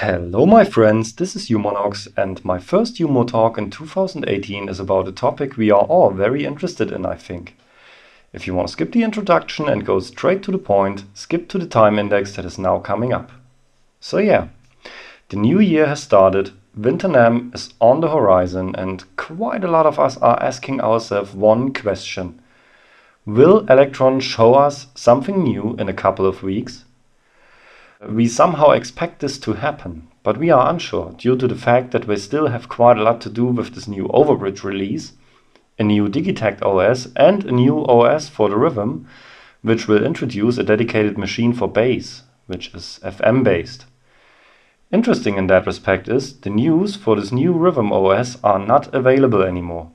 Hello my friends, this is umonox and my first umoTalk in 2018 is about a topic we are all very interested in, I think. If you want to skip the introduction and go straight to the point, skip to the time index that is now coming up. So yeah, the new year has started, Winter NAMM is on the horizon and quite a lot of us are asking ourselves one question. Will Elektron show us something new in a couple of weeks? We somehow expect this to happen, but we are unsure due to the fact that we still have quite a lot to do with this new overbridge release, a new Digitakt OS and a new OS for the rhythm, which will introduce a dedicated machine for bass, which is FM based. Interesting in that respect is the news for this new rhythm OS are not available anymore.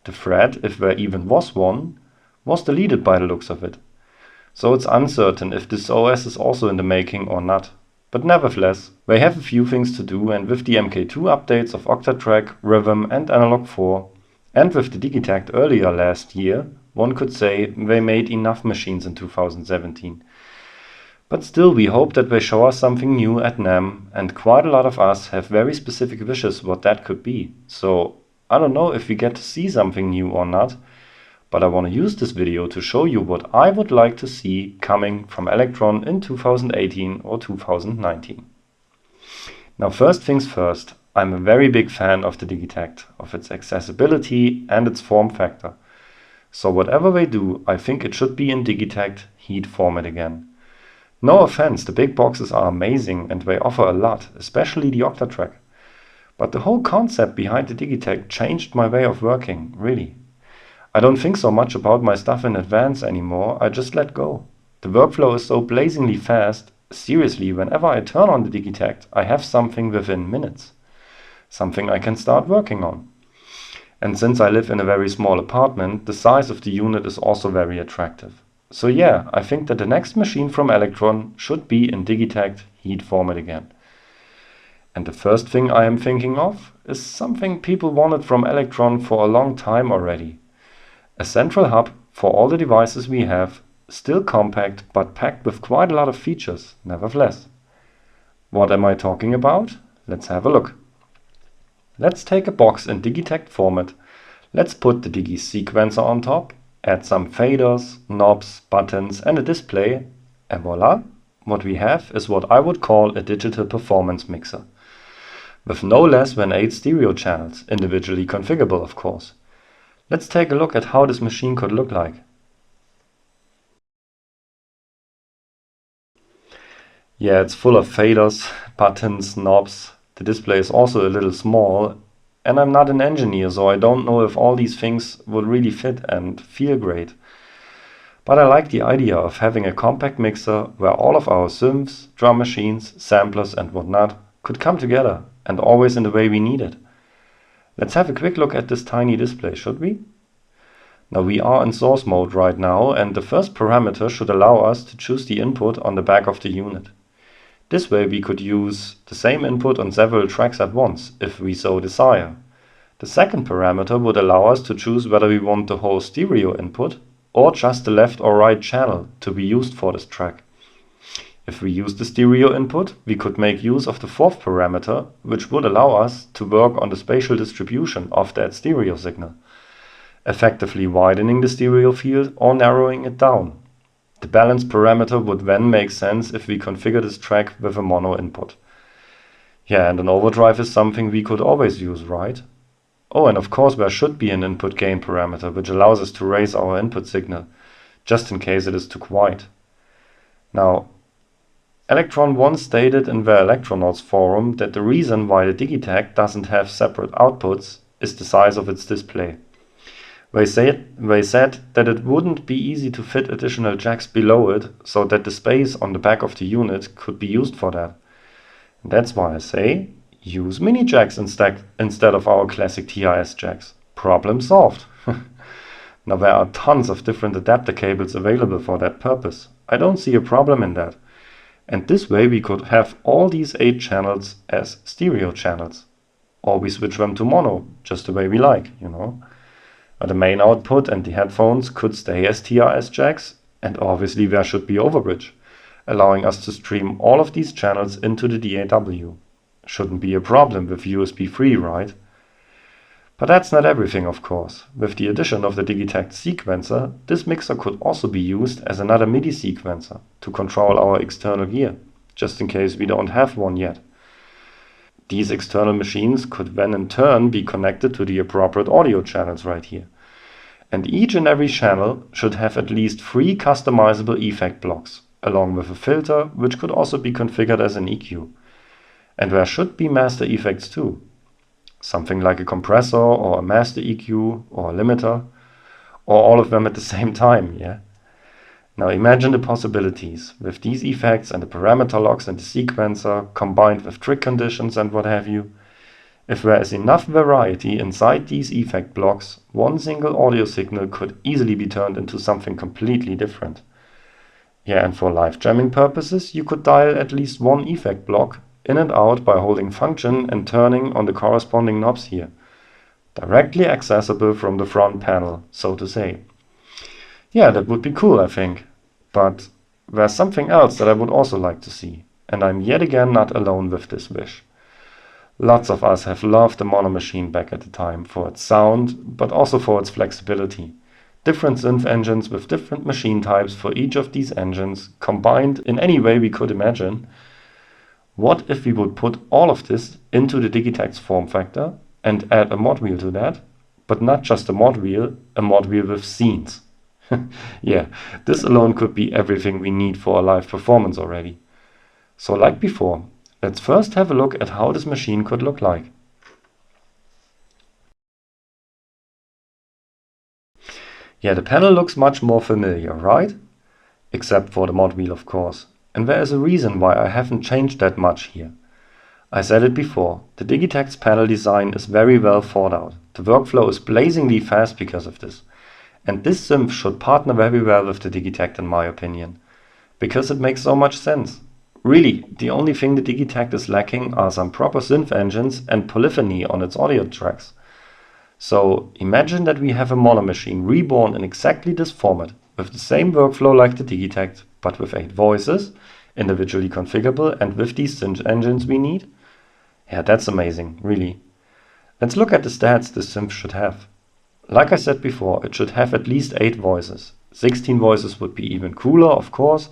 The thread, if there even was one, was deleted by the looks of it. So it's uncertain if this OS is also in the making or not. But nevertheless, they have a few things to do, and with the MK2 updates of Octatrack, Rhythm and Analog 4, and with the Digitakt earlier last year, one could say they made enough machines in 2017. But still we hope that they show us something new at NAMM, and quite a lot of us have very specific wishes what that could be. So I don't know if we get to see something new or not, but I want to use this video to show you what I would like to see coming from Elektron in 2018 or 2019. Now first things first, I'm a very big fan of the Digitakt, of its accessibility and its form factor. So whatever they do, I think it should be in Digitakt heat format again. No offense, the big boxes are amazing and they offer a lot, especially the Octatrack. But the whole concept behind the Digitakt changed my way of working, really. I don't think so much about my stuff in advance anymore, I just let go. The workflow is so blazingly fast, seriously, whenever I turn on the Digitakt, I have something within minutes. Something I can start working on. And since I live in a very small apartment, the size of the unit is also very attractive. So yeah, I think that the next machine from Elektron should be in Digitakt heat format again. And the first thing I am thinking of is something people wanted from Elektron for a long time already. A central hub for all the devices we have, still compact but packed with quite a lot of features, nevertheless. What am I talking about? Let's have a look. Let's take a box in Digitakt format. Let's put the Digi sequencer on top, add some faders, knobs, buttons and a display, and voila! What we have is what I would call a digital performance mixer. With no less than 8 stereo channels, individually configurable of course. Let's take a look at how this machine could look like. Yeah, it's full of faders, buttons, knobs. The display is also a little small, and I'm not an engineer, so I don't know if all these things would really fit and feel great. But I like the idea of having a compact mixer where all of our synths, drum machines, samplers and whatnot could come together, and always in the way we need it. Let's have a quick look at this tiny display, should we? Now we are in source mode right now, and the first parameter should allow us to choose the input on the back of the unit. This way we could use the same input on several tracks at once, if we so desire. The second parameter would allow us to choose whether we want the whole stereo input or just the left or right channel to be used for this track. If we use the stereo input, we could make use of the fourth parameter, which would allow us to work on the spatial distribution of that stereo signal, effectively widening the stereo field or narrowing it down. The balance parameter would then make sense if we configure this track with a mono input. Yeah, and an overdrive is something we could always use, right? Oh, and of course there should be an input gain parameter, which allows us to raise our input signal, just in case it is too quiet. Now, Elektron once stated in their Elektronauts forum that the reason why the Digitakt doesn't have separate outputs is the size of its display. They said that it wouldn't be easy to fit additional jacks below it, so that the space on the back of the unit could be used for that. And that's why I say, use mini jacks instead of our classic TRS jacks. Problem solved. Now there are tons of different adapter cables available for that purpose. I don't see a problem in that. And this way we could have all these 8 channels as stereo channels. Or we switch them to mono, just the way we like, you know. The main output and the headphones could stay as TRS jacks, and obviously there should be overbridge, allowing us to stream all of these channels into the DAW. Shouldn't be a problem with USB 3, right? But that's not everything, of course. With the addition of the Digitect sequencer, this mixer could also be used as another MIDI sequencer to control our external gear, just in case we don't have one yet. These external machines could then in turn be connected to the appropriate audio channels right here. And each and every channel should have at least 3 customizable effect blocks, along with a filter, which could also be configured as an EQ. And there should be master effects too. Something like a compressor or a master EQ or a limiter, or all of them at the same time, yeah? Now imagine the possibilities with these effects and the parameter locks and the sequencer combined with trick conditions and what have you. If there is enough variety inside these effect blocks, one single audio signal could easily be turned into something completely different. Yeah, and for live jamming purposes, you could dial at least one effect block in and out by holding function and turning on the corresponding knobs here. Directly accessible from the front panel, so to say. Yeah, that would be cool, I think. But there's something else that I would also like to see, and I'm yet again not alone with this wish. Lots of us have loved the mono machine back at the time for its sound, but also for its flexibility. Different synth engines with different machine types for each of these engines, combined in any way we could imagine. What if we would put all of this into the Digitect's form factor and add a mod wheel to that? But not just a mod wheel with scenes. Yeah, this alone could be everything we need for a live performance already. So like before, let's first have a look at how this machine could look like. Yeah, the panel looks much more familiar, right? Except for the mod wheel, of course. And there is a reason why I haven't changed that much here. I said it before, the Digitect's panel design is very well thought out. The workflow is blazingly fast because of this. And this synth should partner very well with the Digitect in my opinion. Because it makes so much sense. Really, the only thing the Digitect is lacking are some proper synth engines and polyphony on its audio tracks. So imagine that we have a mono machine reborn in exactly this format, with the same workflow like the Digitect, but with 8 voices, individually configurable, and with these synth engines we need. Yeah, that's amazing, really. Let's look at the stats this synth should have. Like I said before, it should have at least 8 voices. 16 voices would be even cooler, of course,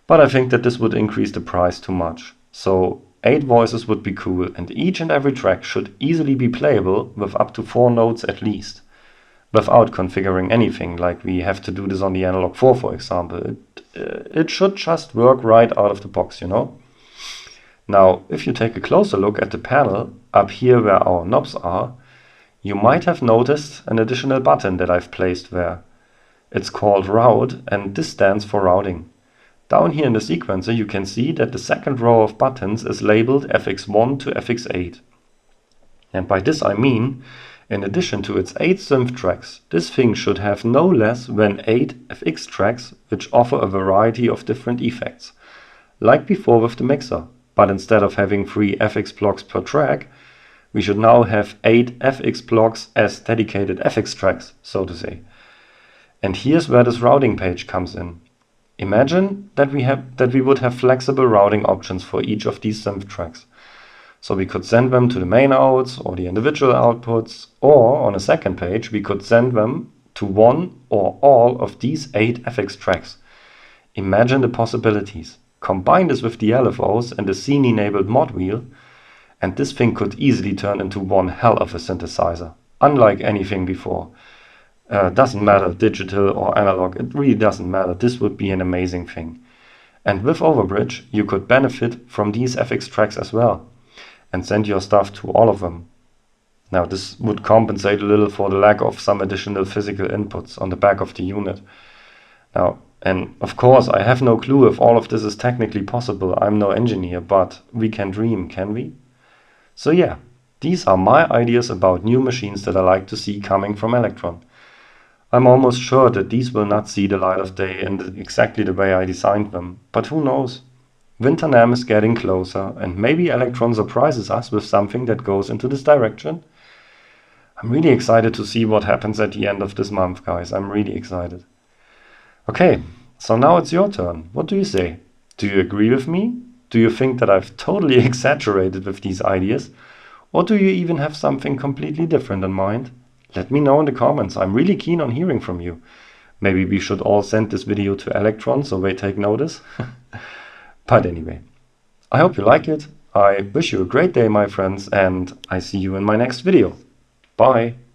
but I think that this would increase the price too much. So 8 voices would be cool, and each and every track should easily be playable with up to 4 notes at least, without configuring anything, like we have to do this on the Analog 4, for example. It should just work right out of the box, you know? Now, if you take a closer look at the panel, up here where our knobs are, you might have noticed an additional button that I've placed there. It's called Route, and this stands for routing. Down here in the sequencer you can see that the second row of buttons is labeled FX1 to FX8. And by this I mean, in addition to its 8 synth tracks, this thing should have no less than 8 FX tracks which offer a variety of different effects. Like before with the mixer, but instead of having 3 FX blocks per track, we should now have 8 FX blocks as dedicated FX tracks, so to say. And here's where this routing page comes in. Imagine that we would have flexible routing options for each of these synth tracks. So we could send them to the main outs or the individual outputs, or on a second page we could send them to one or all of these 8 FX tracks. Imagine the possibilities. Combine this with the LFOs and the scene-enabled mod wheel, and this thing could easily turn into one hell of a synthesizer, unlike anything before. Doesn't matter digital or analog, it really doesn't matter. This would be an amazing thing. And with Overbridge you could benefit from these FX tracks as well and send your stuff to all of them. Now this would compensate a little for the lack of some additional physical inputs on the back of the unit. Now, and of course I have no clue if all of this is technically possible. I'm no engineer, but we can dream, can we? So yeah, these are my ideas about new machines that I like to see coming from Elektron. I'm almost sure that these will not see the light of day in exactly the way I designed them, but who knows? Winter NAMM is getting closer, and maybe Elektron surprises us with something that goes into this direction. I'm really excited to see what happens at the end of this month, guys. I'm really excited. Okay, so now it's your turn. What do you say? Do you agree with me? Do you think that I've totally exaggerated with these ideas? Or do you even have something completely different in mind? Let me know in the comments. I'm really keen on hearing from you. Maybe we should all send this video to Elektron so they take notice. But anyway, I hope you like it. I wish you a great day, my friends, and I see you in my next video. Bye!